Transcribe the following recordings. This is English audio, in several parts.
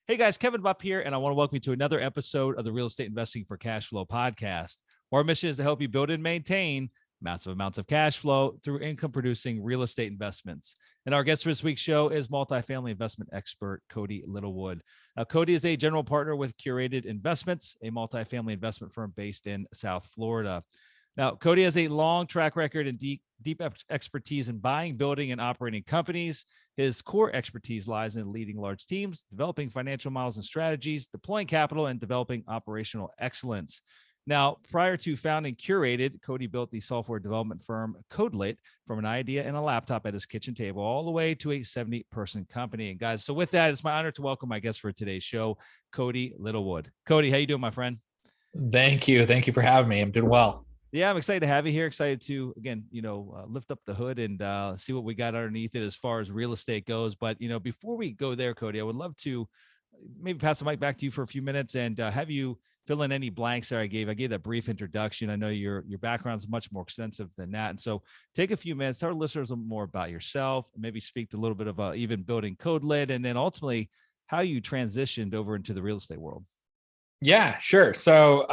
Hey guys, Kevin Bupp here, and I want to welcome you to another episode of the Real Estate Investing for Cash Flow podcast. Our mission is to help you build and maintain massive amounts of cash flow through income-producing real estate investments. And our guest for this week's show is multifamily investment expert Cody Littlewood. Cody is a general partner with Curated Investments, a multifamily investment firm based in South Florida. Now, Cody has a long track record and deep expertise in buying, building, and operating companies. His core expertise lies in leading large teams, developing financial models and strategies, deploying capital, and developing operational excellence. Now, prior to founding Curated, Cody built the software development firm Codelit from an idea and a laptop at his kitchen table all the way to a 70-person company. And guys, so with that, it's my honor to welcome my guest for today's show, Cody Littlewood. Cody, how you doing, my friend? Thank you. Thank you for having me. I'm doing well. Yeah, I'm excited to have you here. Excited to, again, lift up the hood and see what we got underneath it as far as real estate goes. But, before we go there, Cody, I would love to maybe pass the mic back to you for a few minutes and have you fill in any blanks that I gave. I gave that brief introduction. I know your background is much more extensive than that. And so take a few minutes, tell our listeners a little more about yourself, maybe speak to a little bit of even building Codelit, and then ultimately how you transitioned over into the real estate world. Yeah, sure. So,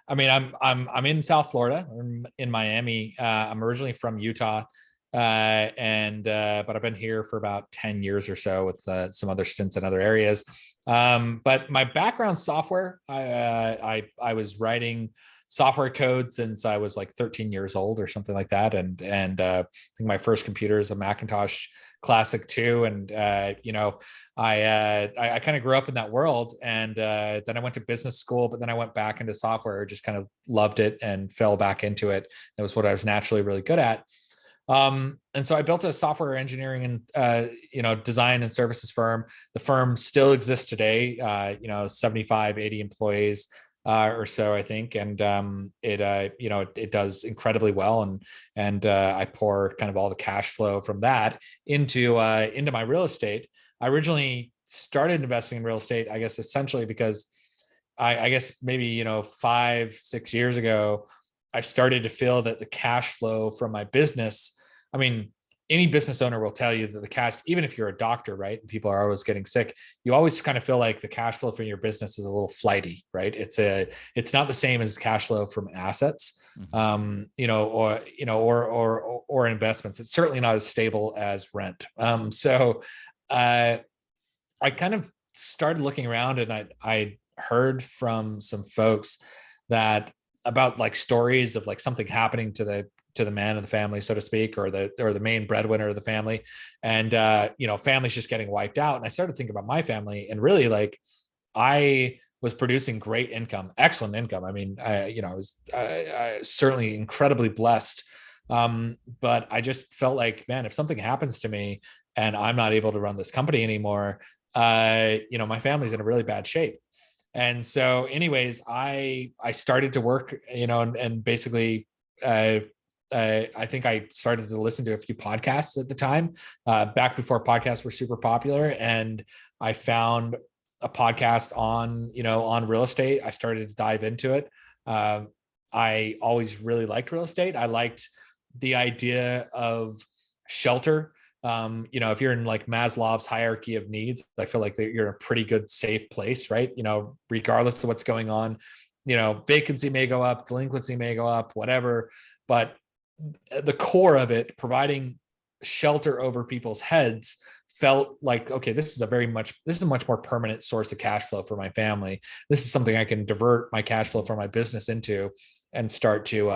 I'm in South Florida. I'm in Miami. I'm originally from Utah, but I've been here for about 10 years or so with some other stints in other areas. But my background software, I was writing software code since I was like 13 years old or something like that. And I think my first computer is a Macintosh Classic 2. And, I kind of grew up in that world. And then I went to business school, but then I went back into software, just kind of loved it and fell back into it. It was what I was naturally really good at. And so I built a software engineering and, design and services firm. The firm still exists today, 75, 80 employees or so, I think. And it does incredibly well. And I pour kind of all the cash flow from that into my real estate. I originally started investing in real estate, I guess, essentially because I guess maybe, 5-6 years ago, I started to feel that the cash flow from my business, I mean, any business owner will tell you that the cash, even if you're a doctor, right, and people are always getting sick, you always kind of feel like the cash flow from your business is a little flighty, right? It's not the same as cash flow from assets, or investments. It's certainly not as stable as rent. So I kind of started looking around, and I heard from some folks that about like stories of like something happening to the man of the family, so to speak, or the main breadwinner of the family, and families just getting wiped out. And I started thinking about my family, and really, like, I was producing great income, excellent income. I mean, I was certainly incredibly blessed, but I just felt like, man, if something happens to me and I'm not able to run this company anymore, my family's in a really bad shape. And so anyways, I started to work, and basically, I think I started to listen to a few podcasts at the time, back before podcasts were super popular. And I found a podcast on real estate. I started to dive into it. I always really liked real estate. I liked the idea of shelter. If you're in like Maslow's hierarchy of needs, I feel like you're in a pretty good, safe place, right? Regardless of what's going on, vacancy may go up, delinquency may go up, whatever, but the core of it, providing shelter over people's heads, felt like, okay, this is a much more permanent source of cash flow for my family. This is something I can divert my cash flow from my business into and start to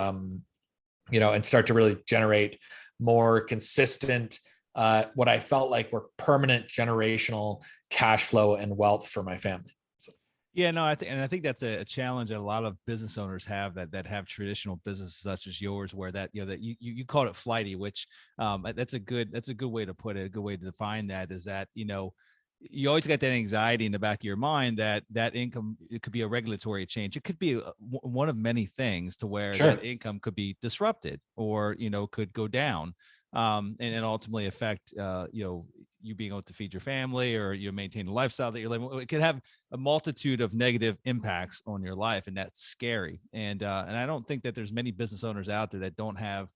really generate more consistent, what I felt like were permanent generational cash flow and wealth for my family. So. Yeah, no, I think that's a challenge that a lot of business owners have that have traditional businesses such as yours, where that you call it flighty, which that's a good way to put it. A good way to define that is that you always got that anxiety in the back of your mind that income, it could be a regulatory change. It could be one of many things to where Sure. that income could be disrupted or, could go down, and ultimately affect, you being able to feed your family or you maintain the lifestyle that you're living. It could have a multitude of negative impacts on your life. And that's scary. And I don't think that there's many business owners out there that don't have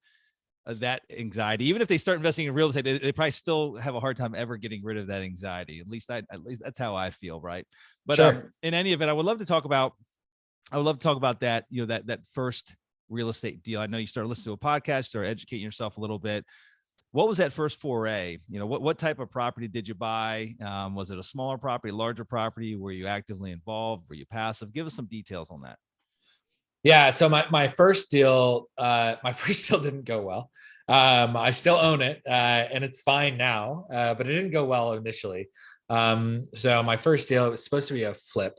that anxiety. Even if they start investing in real estate, they probably still have a hard time ever getting rid of that anxiety. At least that's how I feel. Right. But Sure. in any event, I would love to talk about that, that first real estate deal. I know you started listening to a podcast or educating yourself a little bit. What was that first foray? What type of property did you buy? Was it a smaller property, larger property? Were you actively involved? Were you passive? Give us some details on that. Yeah. So my first deal, didn't go well. I still own it, and it's fine now, but it didn't go well initially. So my first deal, it was supposed to be a flip,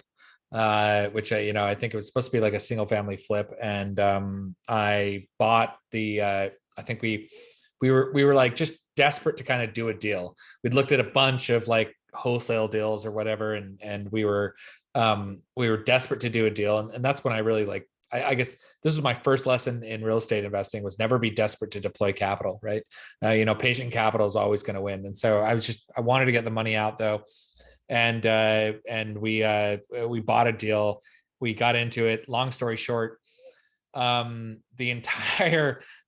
which I think it was supposed to be like a single family flip, and I bought the. I think we were like just desperate to kind of do a deal. We'd looked at a bunch of like wholesale deals or whatever, and we were desperate to do a deal, and that's when I really like. I guess this was my first lesson in real estate investing, was never be desperate to deploy capital, right? Patient capital is always going to win. And so I wanted to get the money out though. And we bought a deal. We got into it. Long story short, this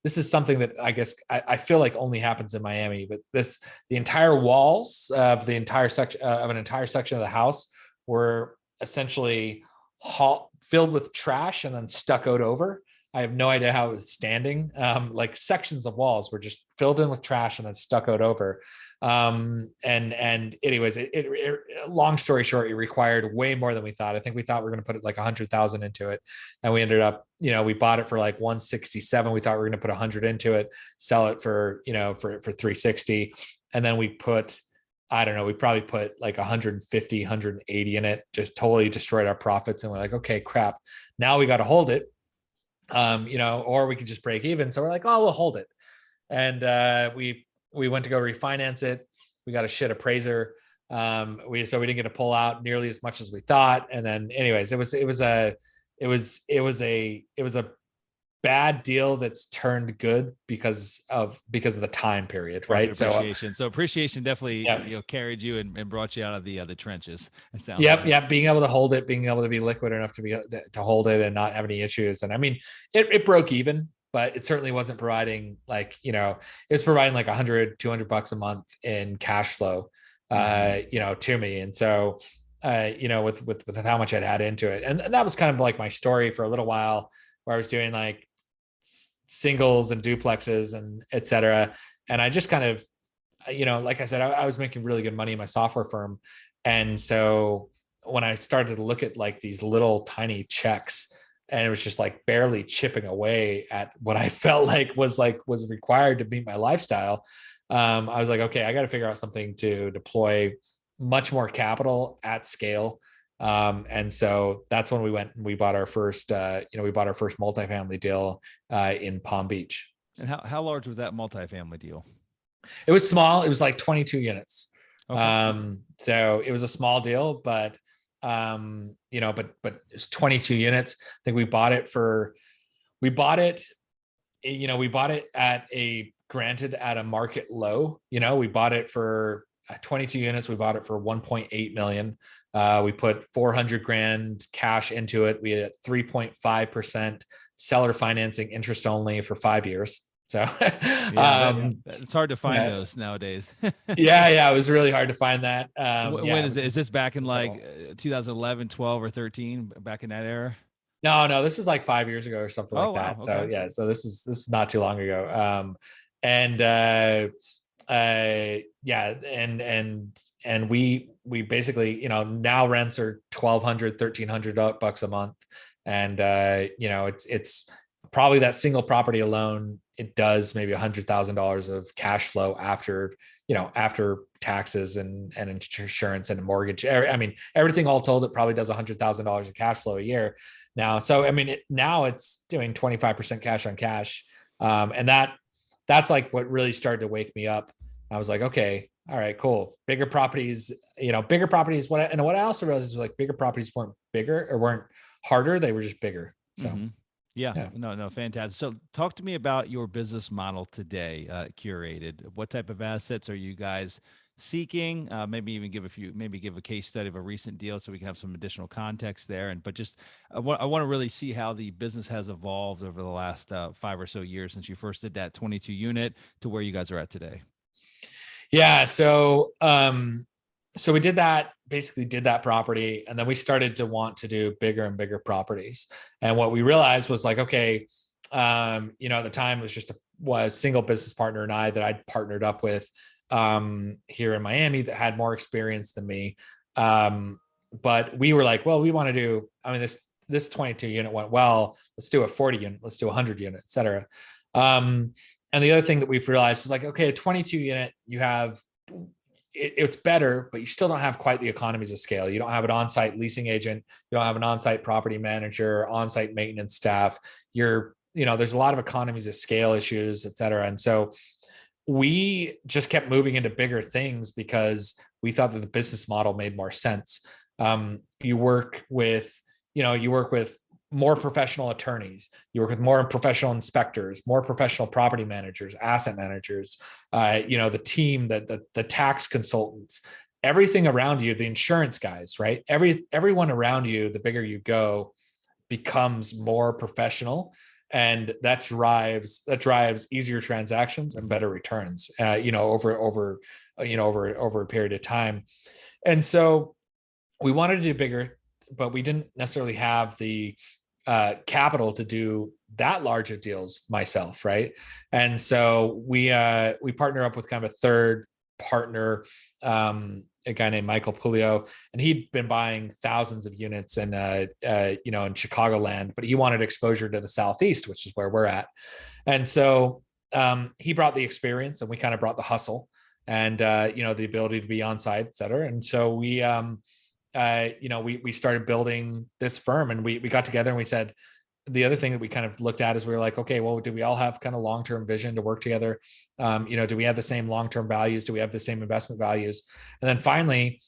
is something that I guess I feel like only happens in Miami, but the entire walls of the entire section of an entire section of the house were essentially filled with trash and then stuccoed over. I have no idea how it was standing. Like sections of walls were just filled in with trash and then stuccoed over. And anyways, long story short, it required way more than we thought. I think we thought we were going to put like 100,000 into it, and we ended up, we bought it for like 167. We thought we were going to put 100 into it, sell it for 360, and then we put, I don't know, we probably put like 150, 180 in it, just totally destroyed our profits. And we're like, okay, crap. Now we got to hold it, or we could just break even. So we're like, oh, we'll hold it. And we went to go refinance it. We got a shit appraiser. We didn't get to pull out nearly as much as we thought. And then anyways, it was a bad deal that's turned good because of the time period, right? Appreciation. So appreciation definitely carried you and brought you out of the trenches. It sounds like. Being able to hold it, being able to be liquid enough to hold it and not have any issues. And I mean, it broke even, but it certainly wasn't providing like, it was providing like $100-200 a month in cash flow, to me. And so, with how much I'd had into it, and that was kind of like my story for a little while, where I was doing like singles and duplexes and et cetera. And I just kind of, like I said, I was making really good money in my software firm. And so when I started to look at like these little tiny checks, and it was just like barely chipping away at what I felt like was required to meet my lifestyle, I was like, okay, I got to figure out something to deploy much more capital at scale. And so that's when we went and we bought our first multifamily deal in Palm Beach. And how large was that multifamily deal? It was small. It was like 22 units. Okay. So it was a small deal, but it's 22 units. I think we bought it at a market low. We bought it for 22 units. We bought it for 1.8 million. We put 400 grand cash into it. We had 3.5% seller financing, interest only, for 5 years. So it's hard to find those nowadays. It was really hard to find that. When is it? Is this back in like 2011, 12, or 13? Back in that era? No, this was like 5 years ago or something like that. Wow. Okay. So this was not too long ago. And we basically, now rents are $1,200, $1,300 a month. And it's probably that single property alone, it does maybe $100,000 of cash flow after taxes and insurance and mortgage. I mean, everything all told, it probably does $100,000 of cash flow a year now. So, I mean, now it's doing 25% cash on cash. And that's like what really started to wake me up. I was like, okay, all right, cool. Bigger properties. What I also realized is like bigger properties weren't bigger or weren't harder. They were just bigger. So. Mm-hmm. Yeah. No, fantastic. So talk to me about your business model today, Curated. What type of assets are you guys seeking? Maybe even give a case study of a recent deal so we can have some additional context there. But just I want to really see how the business has evolved over the last 5 or so years since you first did that 22 unit to where you guys are at today. Yeah. So we basically did that property, and then we started to want to do bigger and bigger properties. And what we realized was like, okay, at the time it was just a single business partner and I that I'd partnered up with here in Miami that had more experience than me. But we were like, well, we want to do, this 22 unit went well. Let's do a 40 unit. Let's do a 100 unit, et cetera. And the other thing that we've realized was like, okay, a 22 unit, you have, it's better, but you still don't have quite the economies of scale. You don't have an on-site leasing agent. You don't have an on-site property manager, on-site maintenance staff. There's a lot of economies of scale issues, et cetera. And so we just kept moving into bigger things because we thought that the business model made more sense. You work with more professional attorneys. You work with more professional inspectors, more professional property managers, asset managers, the team, the tax consultants, everything around you, the insurance guys, right? Everyone around you, the bigger you go, becomes more professional. And that drives easier transactions and better returns, over a period of time. And so we wanted to do bigger, but we didn't necessarily have the capital to do that large of deals myself, right? And so we partner up with kind of a third partner, a guy named Michael Pulio, and he'd been buying thousands of units in in Chicagoland, but he wanted exposure to the Southeast, which is where we're at. And so he brought the experience, and we kind of brought the hustle and the ability to be on site, et cetera. And so we started building this firm, and we got together and we said, the other thing that we kind of looked at is we were like, okay, well, do we all have kind of long-term vision to work together? Do we have the same long-term values? Do we have the same investment values? And then finally,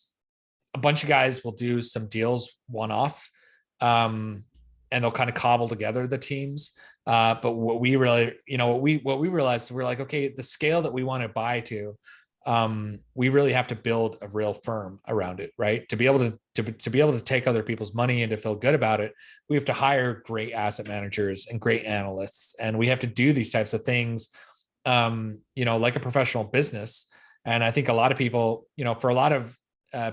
a bunch of guys will do some deals one-off, and they'll kind of cobble together the teams. But what we really, what we realized, we're like, okay, the scale that we want to buy to, we really have to build a real firm around it, right? To be able to take other people's money and to feel good about it, we have to hire great asset managers and great analysts, and we have to do these types of things, like a professional business. And I think a lot of people, for a lot of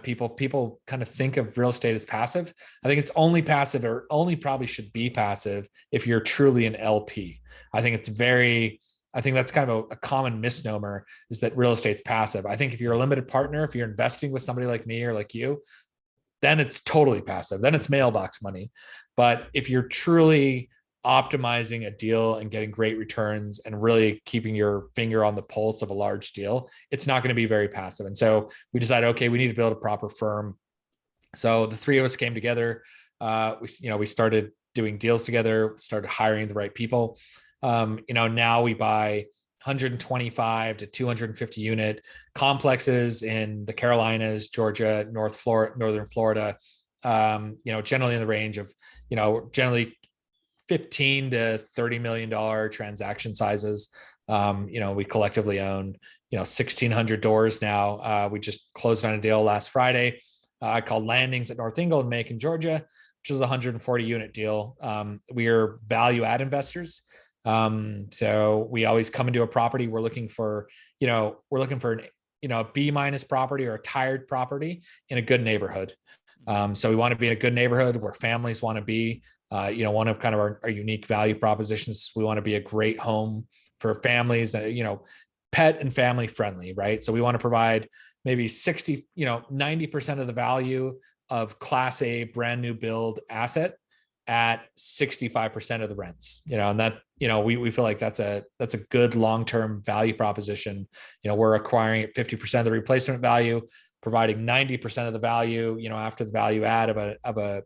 people kind of think of real estate as passive. I think it's only passive, or only probably should be passive, if you're truly an LP. I think that's kind of a common misnomer, is that real estate's passive. I think if you're a limited partner, if you're investing with somebody like me or like you, then it's totally passive. Then it's mailbox money. But if you're truly optimizing a deal and getting great returns and really keeping your finger on the pulse of a large deal, it's not going to be very passive. And so we decided, okay, we need to build a proper firm. So the three of us came together. We started doing deals together, started hiring the right people. Now we buy 125 to 250 unit complexes in the Carolinas, Georgia, Northern Florida, generally in the range of, generally 15 to $30 million transaction sizes. We collectively own, 1,600 doors now. We just closed on a deal last Friday called Landings at North Ingle in Macon, Georgia, which is a 140 unit deal. We are value add investors. So we always come into a property. We're looking for a B- property or a tired property in a good neighborhood. So we want to be in a good neighborhood where families want to be. One of kind of our unique value propositions, we want to be a great home for families that, pet and family friendly, right? So we want to provide maybe 90% of the value of Class A brand new build asset at 65% of the rents, and that, we feel like that's a good long-term value proposition. We're acquiring at 50% of the replacement value, providing 90% of the value, after the value add of a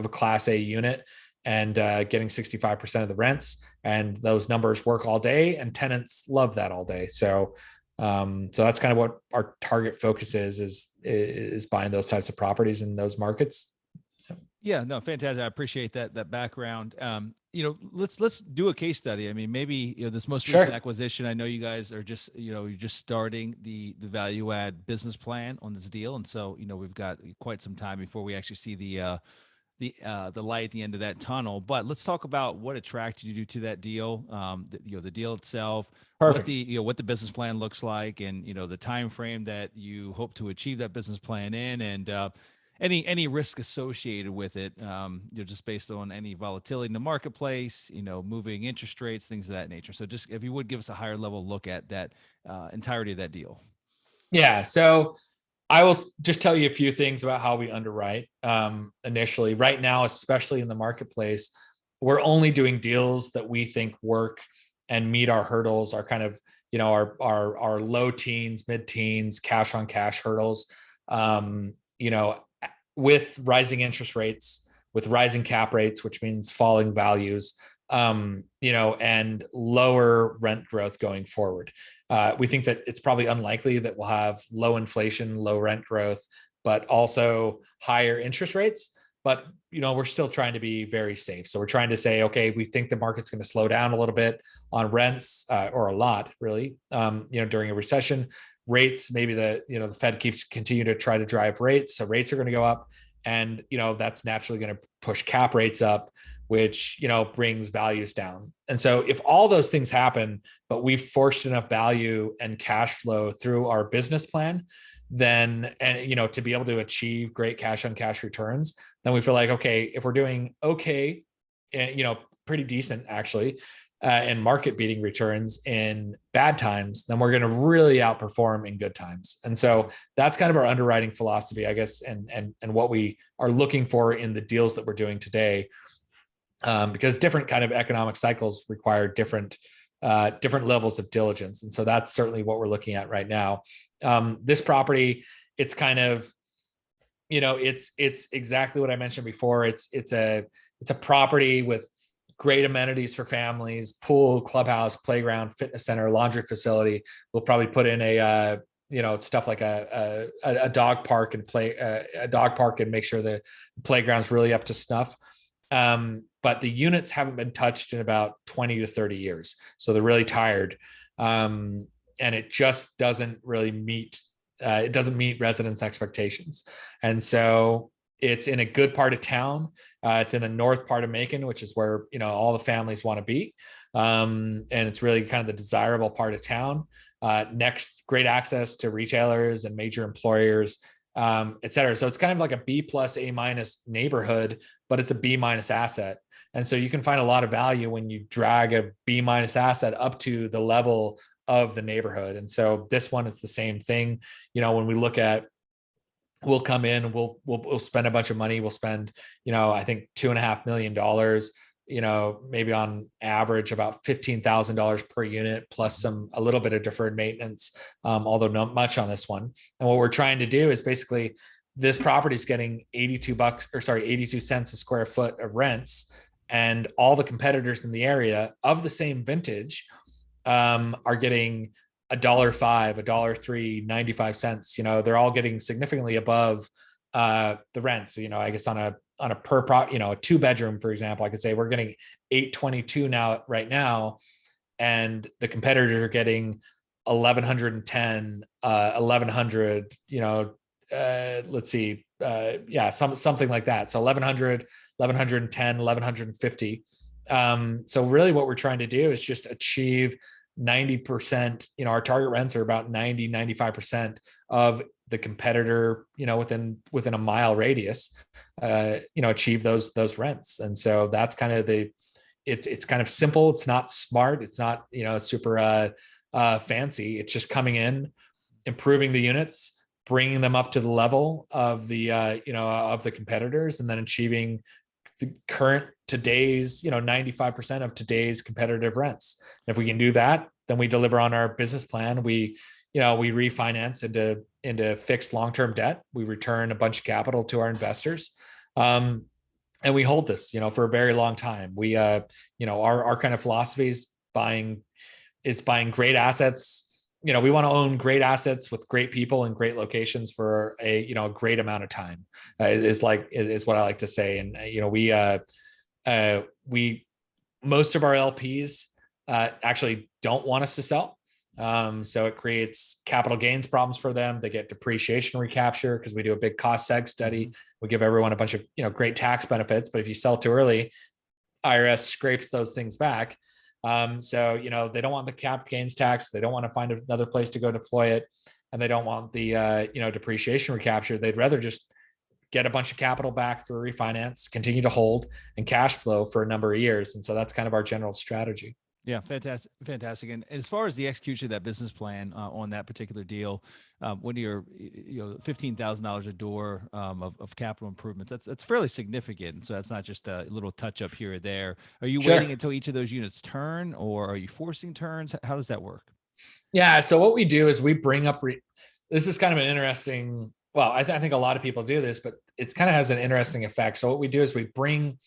Class A unit, and getting 65% of the rents. And those numbers work all day, and tenants love that all day. So that's kind of what our target focus is buying those types of properties in those markets. Yeah, no, fantastic. I appreciate that background. Let's do a case study. I mean, maybe this most recent Sure. acquisition. I know you guys are just you're just starting the value add business plan on this deal, and so we've got quite some time before we actually see the light at the end of that tunnel. But let's talk about what attracted you to that deal. The deal itself, what Perfect. what the business plan looks like, and the time frame that you hope to achieve that business plan in, and any risk associated with it. Just based on any volatility in the marketplace, moving interest rates, things of that nature. So just if you would give us a higher level look at that entirety of that deal. Yeah. So I will just tell you a few things about how we underwrite initially. Right now, especially in the marketplace, we're only doing deals that we think work and meet our hurdles, our kind of our low teens, mid teens, cash on cash hurdles. Um, you know, with rising interest rates, with rising cap rates, which means falling values, and lower rent growth going forward. We think that it's probably unlikely that we'll have low inflation, low rent growth, but also higher interest rates. But we're still trying to be very safe. So we're trying to say, okay, we think the market's going to slow down a little bit on rents, or a lot, really. During a recession, rates, maybe the Fed keeps continue to try to drive rates, so rates are going to go up, and that's naturally going to push cap rates up, which brings values down. And so if all those things happen, but we've forced enough value and cash flow through our business plan, then to be able to achieve great cash on cash returns, then we feel like, okay, if we're doing okay, pretty decent actually, and market beating returns in bad times, then we're going to really outperform in good times. And so that's kind of our underwriting philosophy, I guess, and what we are looking for in the deals that we're doing today, because different kind of economic cycles require different levels of diligence. And so that's certainly what we're looking at right now. This property, it's kind of, it's exactly what I mentioned before. It's a property with great amenities for families: pool, clubhouse, playground, fitness center, laundry facility. We'll probably put in a stuff like a dog park and a dog park, and make sure the playground's really up to snuff. But the units haven't been touched in about 20 to 30 years. So they're really tired. And it just doesn't really meet residents' expectations. And so it's in a good part of town. It's in the north part of Macon, which is where all the families want to be. And it's really kind of the desirable part of town. Next, great access to retailers and major employers, et cetera. So it's kind of like a B plus, A minus neighborhood, but it's a B minus asset. And so you can find a lot of value when you drag a B minus asset up to the level of the neighborhood. And so this one is the same thing. When we look at, we'll come in, we'll spend a bunch of money. We'll spend, I think $2.5 million, maybe on average about $15,000 per unit, plus a little bit of deferred maintenance, although not much on this one. And what we're trying to do is basically, this property is getting 82 cents a square foot of rents. And all the competitors in the area of the same vintage are getting $1.05, $1.03, 95 cents. They're all getting significantly above the rent. So, I guess on a per prop, a 2-bedroom, for example, I could say we're getting $822 right now, and the competitors are getting 1,110, 1,100. Let's see, something like that. So 1,100, 1,110, 1,150. So really, what we're trying to do is just achieve 90%. Our target rents are about 95% of the competitor, within a mile radius, achieve those rents. And so that's kind of it's kind of simple. It's not smart. It's not, super fancy. It's just coming in, improving the units, bringing them up to the level of the, of the competitors, and then achieving the today's 95% of today's competitive rents. And if we can do that, then we deliver on our business plan. We refinance into fixed long-term debt. We return a bunch of capital to our investors, and we hold this for a very long time. We our kind of philosophy is buying great assets we want to own great assets with great people and great locations for a great amount of time, is what I like to say. And we most of our LPs actually don't want us to sell. So it creates capital gains problems for them. They get depreciation recapture because we do a big cost seg study. We give everyone a bunch of great tax benefits, but if you sell too early, IRS scrapes those things back. So they don't want the cap gains tax. They don't want to find another place to go deploy it, and they don't want the depreciation recapture. They'd rather just get a bunch of capital back through a refinance, continue to hold and cash flow for a number of years. And so that's kind of our general strategy. Yeah, fantastic, fantastic. And as far as the execution of that business plan on that particular deal, when you're $15,000 a door of capital improvements, that's fairly significant. So that's not just a little touch up here or there. Are you waiting until each of those units turn, or are you forcing turns? How does that work? Yeah. So what we do is we bring up. This is kind of an interesting. Well, I think a lot of people do this, but it's kind of has an interesting effect. So what we do is we bring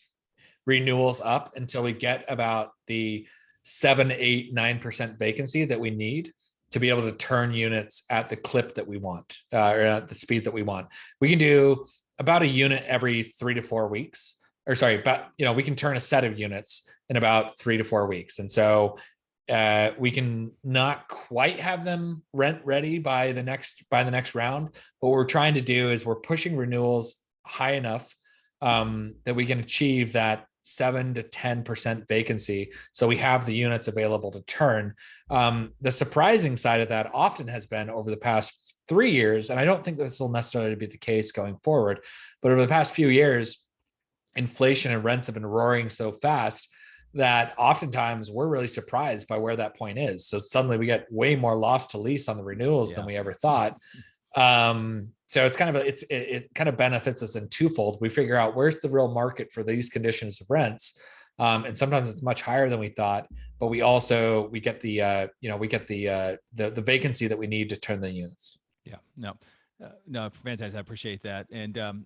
renewals up until we get about the 7, 8, 9% vacancy that we need to be able to turn units at the clip that we want, or at the speed that we want. We can do about a unit every 3 to 4 weeks, or sorry, but we can turn a set of units in about 3 to 4 weeks. And so we can not quite have them rent ready by the next round. But what we're trying to do is we're pushing renewals high enough that we can achieve that 7 to 10% vacancy. So we have the units available to turn. The surprising side of that often has been over the past 3 years, and I don't think this will necessarily be the case going forward, but over the past few years, inflation and rents have been roaring so fast that oftentimes we're really surprised by where that point is. So suddenly we get way more loss to lease on the renewals than we ever thought. So it's kind of it kind of benefits us in twofold. We figure out where's the real market for these conditions of rents, and sometimes it's much higher than we thought. But we get the the vacancy that we need to turn the units. Yeah, no, fantastic. I appreciate that. And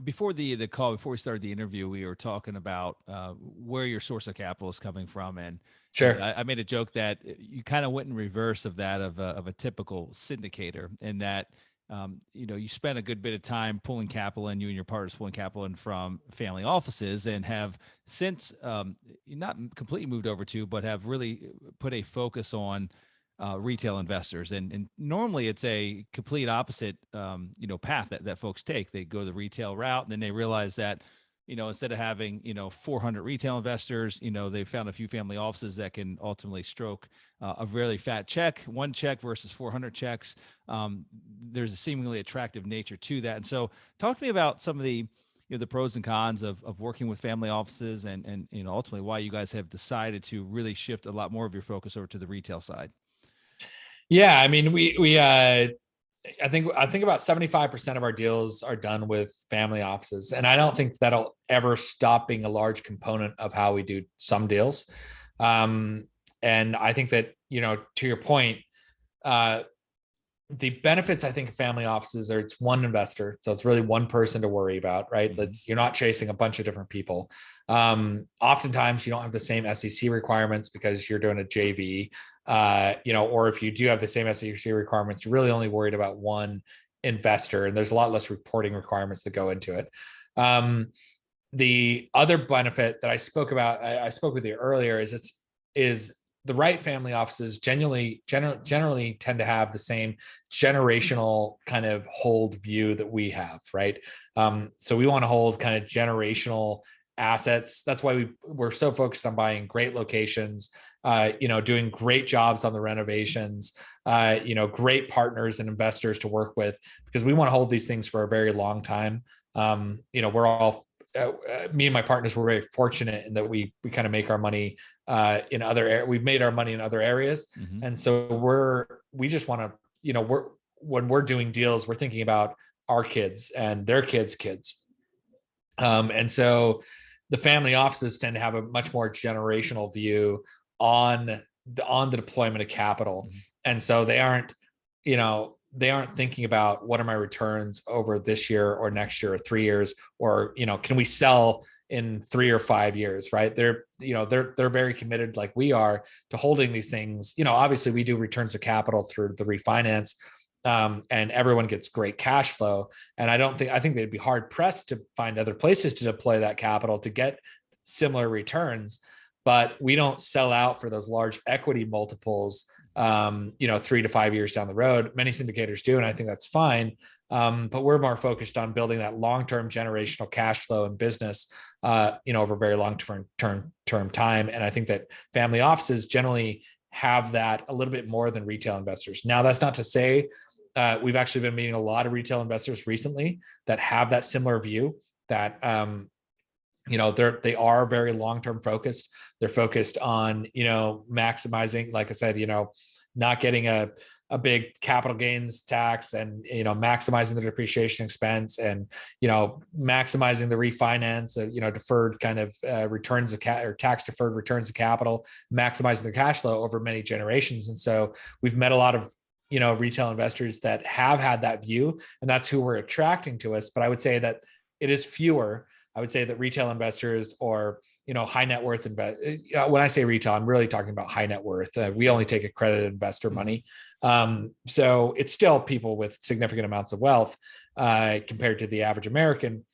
before the call, before we started the interview, we were talking about where your source of capital is coming from, and sure, I made a joke that you kind of went in reverse of that of a typical syndicator, in that you spent a good bit of time pulling capital in, you and your partners pulling capital in from family offices, and have since not completely moved over to, but have really put a focus on retail investors. And normally it's a complete opposite, path that folks take. They go the retail route, and then they realize that, instead of having, 400 retail investors, they found a few family offices that can ultimately stroke a really fat check, one check versus 400 checks. There's a seemingly attractive nature to that. And so talk to me about some of the, the pros and cons of working with family offices, and ultimately why you guys have decided to really shift a lot more of your focus over to the retail side. Yeah, I mean, I think about 75% of our deals are done with family offices, and I don't think that'll ever stop being a large component of how we do some deals. And I think that, to your point, the benefits, I think, of family offices are it's one investor, so it's really one person to worry about, right? You're not chasing a bunch of different people. Oftentimes you don't have the same SEC requirements because you're doing a JV, or if you do have the same SEC requirements, you're really only worried about one investor, and there's a lot less reporting requirements that go into it. The other benefit that I spoke about, I spoke with you earlier, is the right family offices generally tend to have the same generational kind of hold view that we have, right? So we want to hold kind of generational assets. That's why we're so focused on buying great locations, doing great jobs on the renovations, great partners and investors to work with, because we want to hold these things for a very long time. We're all me and my partners were very fortunate in that we kind of make our money in other we've made our money in other areas. And so we just want to, when we're doing deals, we're thinking about our kids and their kids' kids. And so the family offices tend to have a much more generational view on the deployment of capital. And so they aren't thinking about what are my returns over this year or next year or 3 years, or, can we sell in 3 or 5 years, right? They're very committed, like we are, to holding these things. Obviously we do returns of capital through the refinance, and everyone gets great cash flow. And I think they'd be hard pressed to find other places to deploy that capital to get similar returns. But we don't sell out for those large equity multiples, 3 to 5 years down the road. Many syndicators do, and I think that's fine. But we're more focused on building that long-term generational cash flow in business, over very long-term time. And I think that family offices generally have that a little bit more than retail investors. Now, that's not to say we've actually been meeting a lot of retail investors recently that have that similar view, that they are very long-term focused. They're focused on, maximizing, like I said, not getting a big capital gains tax, and, maximizing the depreciation expense, and, maximizing the refinance, deferred kind of returns of or tax deferred returns of capital, maximizing the cash flow over many generations. And so we've met a lot of, retail investors that have had that view, and that's who we're attracting to us. But I would say that it is fewer. I would say that retail investors, or, high net worth when I say retail, I'm really talking about high net worth. We only take accredited investor money. So it's still people with significant amounts of wealth compared to the average American.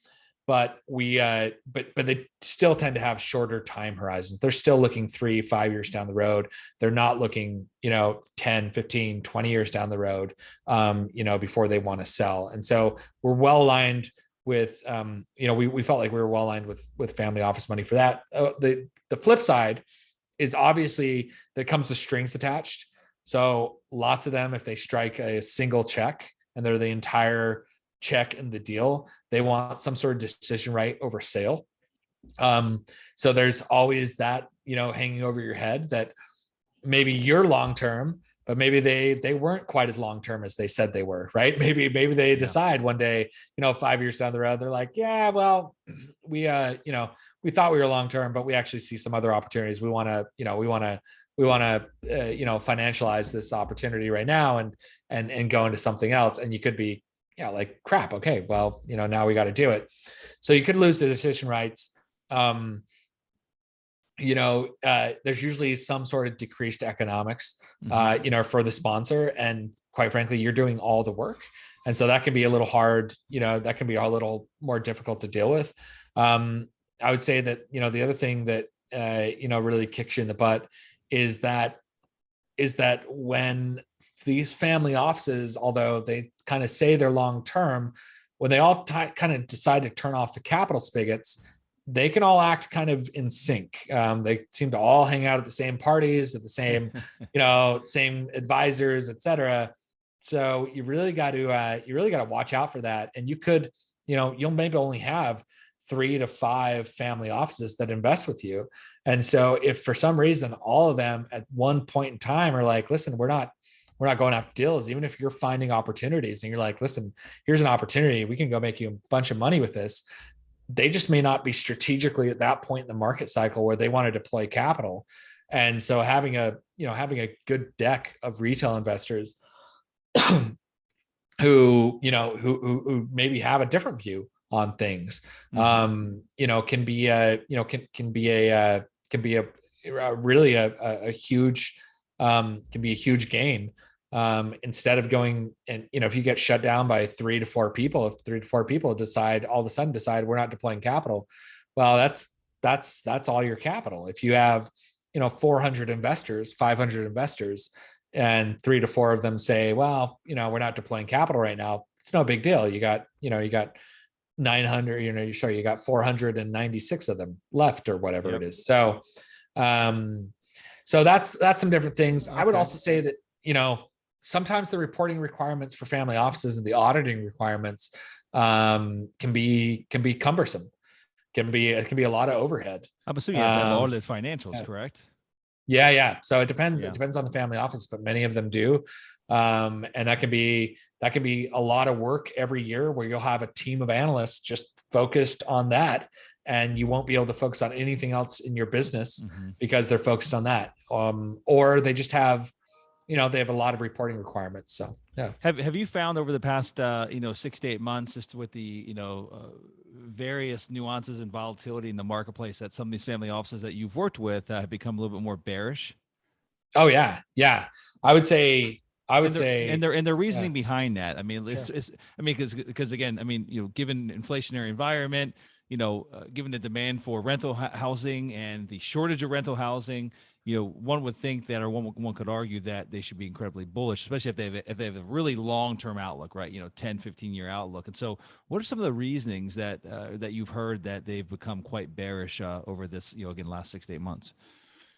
But but they still tend to have shorter time horizons. They're still looking 3-5 years down the road. They're not looking, 10, 15, 20 years down the road, before they want to sell. And so we're well aligned with, we felt like we were well aligned with family office money for that. The flip side is obviously that comes with strings attached. So lots of them, if they strike a single check and they're the entire check in the deal, they want some sort of decision right over sale. So there's always that, hanging over your head, that maybe you're long-term, but maybe they weren't quite as long-term as they said they were, right? Maybe they decide one day, 5 years down the road, they're like, yeah, well, we thought we were long-term, but we actually see some other opportunities. We want to financialize this opportunity right now and go into something else. And you could be, like, crap. Okay, well, now we got to do it. So you could lose the decision rights. There's usually some sort of decreased economics, for the sponsor. And quite frankly, you're doing all the work. And so that can be a little hard, that can be a little more difficult to deal with. I would say that, the other thing that, really kicks you in the butt is that when these family offices, although they kind of say they're long-term, when they all kind of decide to turn off the capital spigots, they can all act kind of in sync. They seem to all hang out at the same parties, at the same, same advisors, et cetera. So you really got to watch out for that. And you could, you'll maybe only have 3 to 5 family offices that invest with you. And so if for some reason all of them at one point in time are like, listen, we're not going after deals, even if you're finding opportunities and you're like, listen, here's an opportunity, we can go make you a bunch of money with this. They just may not be strategically at that point in the market cycle where they want to deploy capital. And so having a good deck of retail investors who maybe have a different view on things, can be a huge gain. Instead of going and, if you get shut down by 3 to 4 people, if 3 to 4 people all of a sudden decide we're not deploying capital, well, that's all your capital. If you have, 400 investors, 500 investors, and 3 to 4 of them say, well, we're not deploying capital right now, it's no big deal. You got 900, you got 496 of them left or whatever it is. So, so that's some different things. Okay. I would also say that, sometimes the reporting requirements for family offices and the auditing requirements can be cumbersome. It can be a lot of overhead. I'm assuming you have to have audited financials, correct? Yeah. So it depends. Yeah. It depends on the family office, but many of them do. And that can be a lot of work every year, where you'll have a team of analysts just focused on that, and you won't be able to focus on anything else in your business because they're focused on that. Or they just have, they have a lot of reporting requirements. So yeah. Have you found over the past 6 to 8 months, just with the various nuances and volatility in the marketplace that some of these family offices that you've worked with have become a little bit more bearish? Oh yeah. Yeah. I would say, and their yeah, reasoning behind that. I mean, sure. I mean, because again, I mean, given inflationary environment, given the demand for rental housing and the shortage of rental housing, one would think that, or one could argue that they should be incredibly bullish, especially if they have a really long-term outlook, right? 10, 15-year outlook. And so what are some of the reasonings that you've heard that they've become quite bearish over this, again, last 6 to 8 months?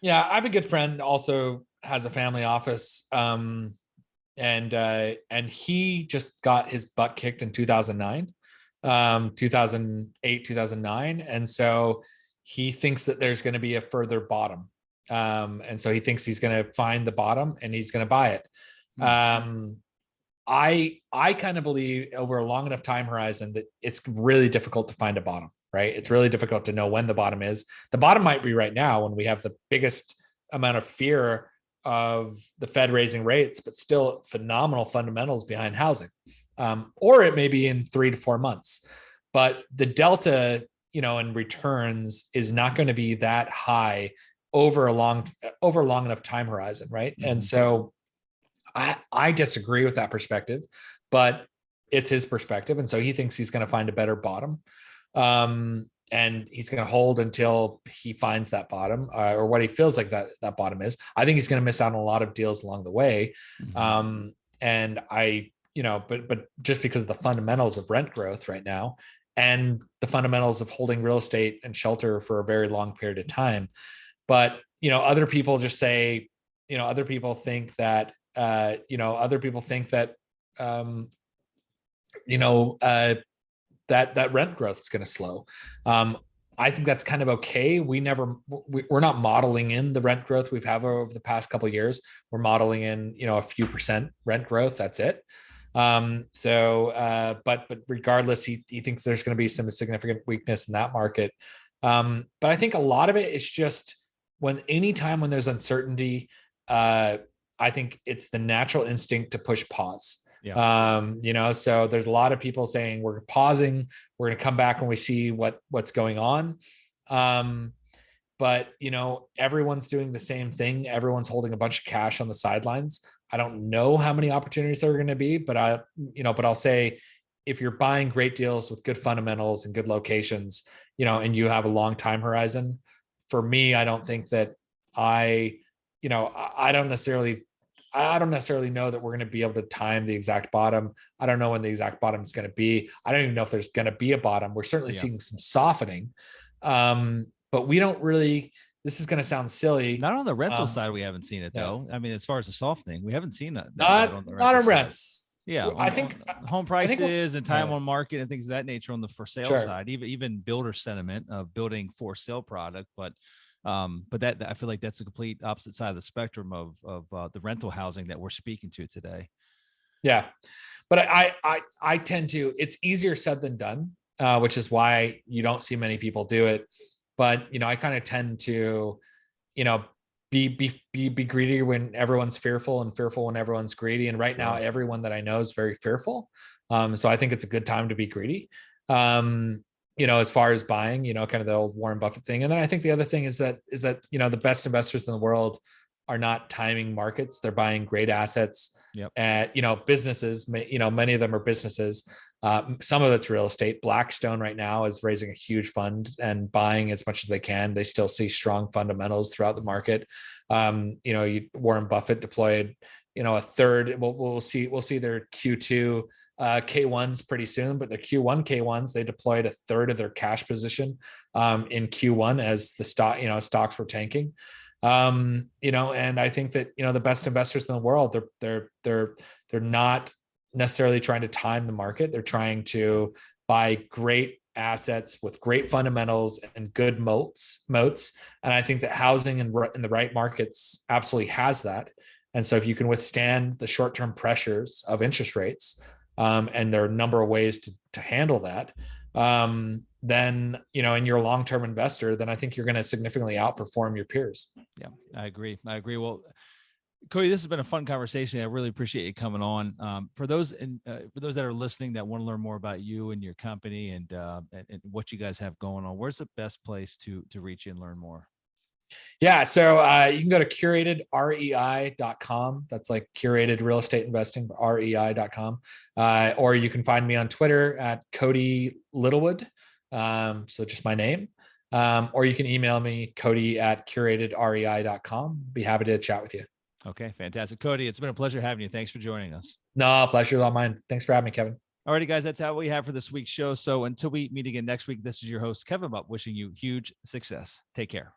Yeah. I have a good friend also has a family office. And he just got his butt kicked in 2009, 2008, 2009. And so he thinks that there's going to be a further bottom. And so he thinks he's going to find the bottom and he's going to buy it. Um, I kind of believe over a long enough time horizon that it's really difficult to find a bottom, right? It's really difficult to know when the bottom is. The bottom might be right now when we have the biggest amount of fear of the Fed raising rates, but still phenomenal fundamentals behind housing. Or it may be in 3 to 4 months. But the delta, in returns is not going to be that high over a long enough time horizon, right? Mm-hmm. And so I disagree with that perspective, but it's his perspective. And so he thinks he's going to find a better bottom. And he's going to hold until he finds that bottom, or what he feels like that bottom is. I think he's going to miss out on a lot of deals along the way. Mm-hmm. And but just because of the fundamentals of rent growth right now and the fundamentals of holding real estate and shelter for a very long period of time. But, other people just say, other people think that, that rent growth is going to slow. I think that's kind of okay. We're not modeling in the rent growth we've had over the past couple of years. We're modeling in, a few percent rent growth. That's it. But regardless, he thinks there's going to be some significant weakness in that market. But I think a lot of it is just anytime when there's uncertainty, I think it's the natural instinct to push pause. Yeah. So there's a lot of people saying we're pausing, we're going to come back when we see what's going on. But everyone's doing the same thing. Everyone's holding a bunch of cash on the sidelines. I don't know how many opportunities there are going to be, but I'll say if you're buying great deals with good fundamentals and good locations, and you have a long time horizon, for me, I don't think that I don't necessarily know that we're going to be able to time the exact bottom. I don't know when the exact bottom is going to be. I don't even know if there's going to be a bottom. We're certainly seeing some softening. But we don't really, this is going to sound silly. Not on the rental side, we haven't seen it though. I mean, as far as the softening, we haven't seen that on the rental side. Rents. Yeah, I think home prices and time on market and things of that nature on the for sale side, even builder sentiment of building for sale product, but that I feel like that's a complete opposite side of the spectrum of the rental housing that we're speaking to today. Yeah, but I tend to. It's easier said than done, which is why you don't see many people do it. But I kind of tend to, be greedy when everyone's fearful and fearful when everyone's greedy. And right now, everyone that I know is very fearful. So I think it's a good time to be greedy. As far as buying, kind of the old Warren Buffett thing. And then I think the other thing is that, the best investors in the world are not timing markets. They're buying great assets. Yep. Businesses, many of them are businesses. Some of it's real estate. Blackstone right now is raising a huge fund and buying as much as they can. They still see strong fundamentals throughout the market. Warren Buffett deployed, a third. We'll see their Q2 K1s pretty soon, but their Q1 K1s, they deployed a third of their cash position in Q1 as the stocks were tanking. And I think that, the best investors in the world, they're not necessarily trying to time the market. They're trying to buy great assets with great fundamentals and good moats. And I think that housing in the right markets absolutely has that. And so if you can withstand the short-term pressures of interest rates, and there are a number of ways to handle that, then, and you're a long-term investor, then I think you're going to significantly outperform your peers. Yeah, I agree. Well, Cody, this has been a fun conversation. I really appreciate you coming on. For those that are listening that want to learn more about you and your company and what you guys have going on, where's the best place to reach you and learn more? Yeah. So you can go to curatedrei.com. That's like curated real estate investing, rei.com. Or you can find me on Twitter at Cody Littlewood. So just my name. Or you can email me, cody@curatedrei.com. Be happy to chat with you. Okay, fantastic. Cody, it's been a pleasure having you. Thanks for joining us. No, pleasure all mine. Thanks for having me, Kevin. Alrighty, guys, that's how we have for this week's show. So until we meet again next week, this is your host, Kevin Bupp, wishing you huge success. Take care.